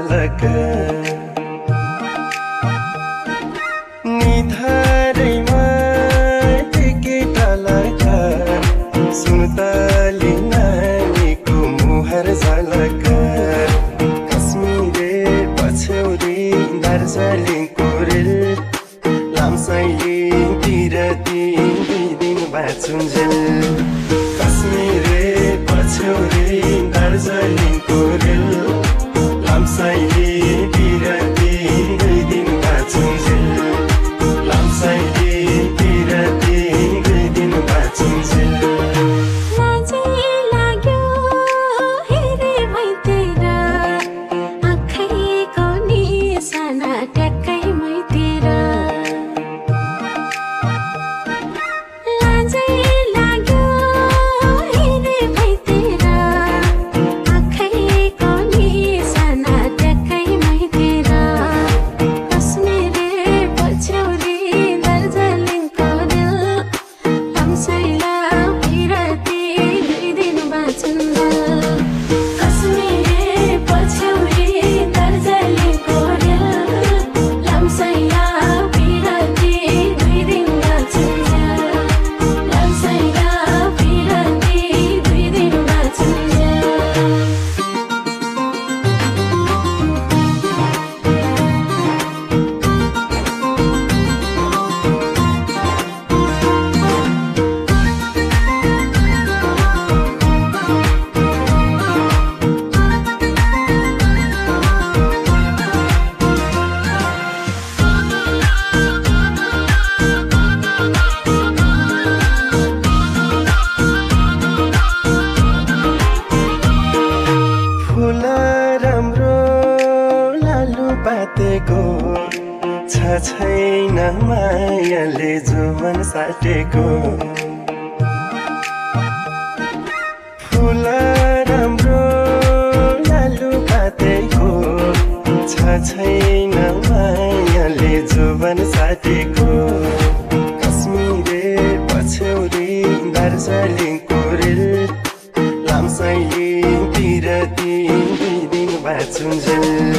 झलक निधारैमा टिकेट लगा सुन्तली नानीको मुहार झलक कश्मीरे पछ्यौरी दार्जिलिङको रेल लामसाइतिर दुई दिन बाँचुन्जेल कश्मीरे पछ्यौरी दार्जिलिङको रेल लामसाइतिर दुई दिन बाँचुन्जेल लामसाइतिर दुई दिन बाँचुन्जेल बातेको छैन मायाले जुवन साटेको फुल राम्रो लालु बातेको छैन मायाले जुवन साटेको कश्मीरे पछ्यौरी दार्जिलिङको रेल लामसाइतिर दुई दिन बाँचुन्जेल